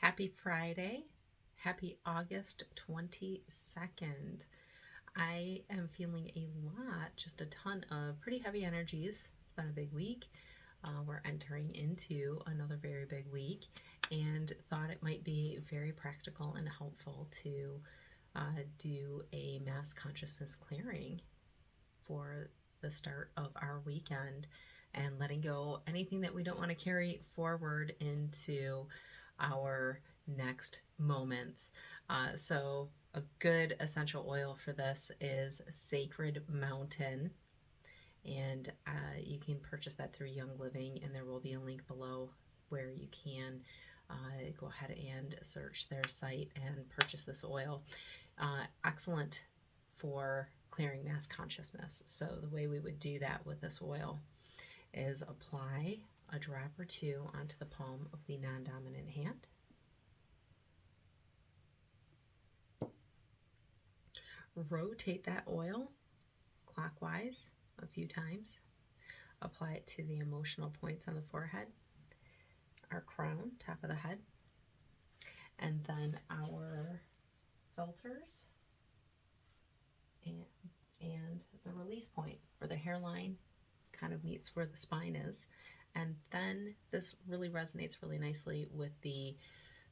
Happy Friday. Happy August 22nd. I am feeling just a ton of pretty heavy energies. It's been a big week. We're entering into another very big week and thought it might be very practical and helpful to do a mass consciousness clearing for the start of our weekend and letting go anything that we don't want to carry forward into our next moments. So a good essential oil for this is Sacred Mountain, and you can purchase that through Young Living, and there will be a link below where you can go ahead and search their site and purchase this oil. Excellent for clearing mass consciousness. So the way we would do that with this oil is apply a drop or two onto the palm of the non-dominant hand. Rotate that oil clockwise a few times. Apply it to the emotional points on the forehead, our crown, top of the head, and then our filters and the release point where the hairline kind of meets where the spine is. And then this really resonates really nicely with the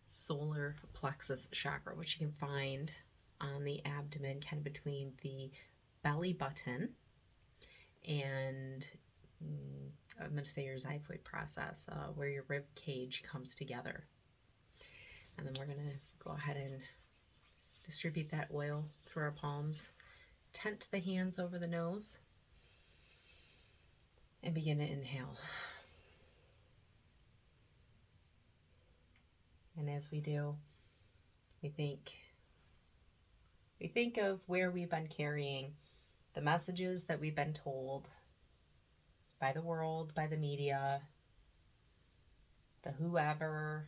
solar plexus chakra, which you can find on the abdomen, kind of between the belly button and I'm going to say your xiphoid process, where your rib cage comes together. And then we're going to go ahead and distribute that oil through our palms, tent the hands over the nose, and begin to inhale. And as we do, we think of where we've been carrying the messages that we've been told by the world, by the media, the whoever.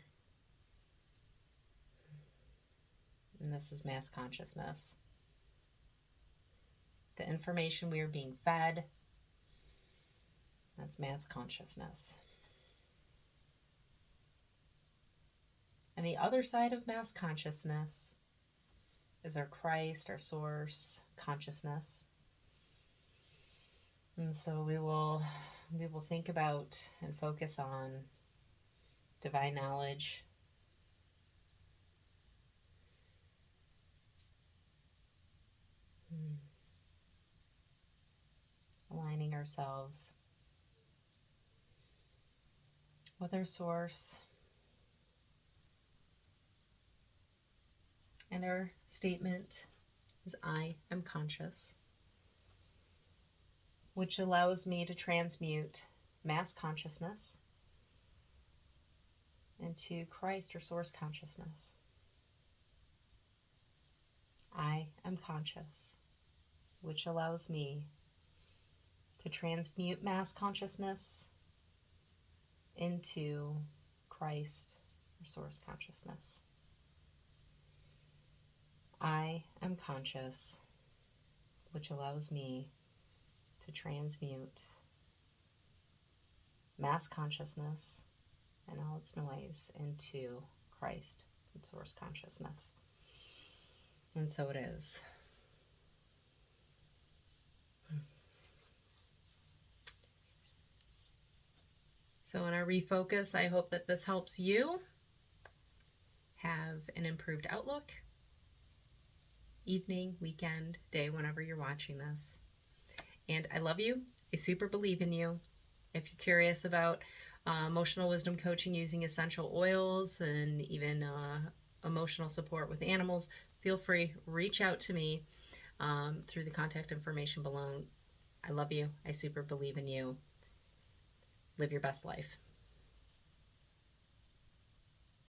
And this is mass consciousness. The information we are being fed, that's mass consciousness. And the other side of mass consciousness is our Christ, our source consciousness. And so we will think about and focus on divine knowledge, aligning ourselves with our source. And our statement is, I am conscious, which allows me to transmute mass consciousness into Christ or source consciousness. I am conscious, which allows me to transmute mass consciousness into Christ or source consciousness. I am conscious, which allows me to transmute mass consciousness and all its noise into Christ and source consciousness. And so it is. So in our refocus, I hope that this helps you have an improved outlook, evening, weekend, day, whenever you're watching this. And I love you. I super believe in you. If you're curious about emotional wisdom coaching using essential oils and even emotional support with animals, feel free, reach out to me through the contact information below. I love you. I super believe in you. Live your best life.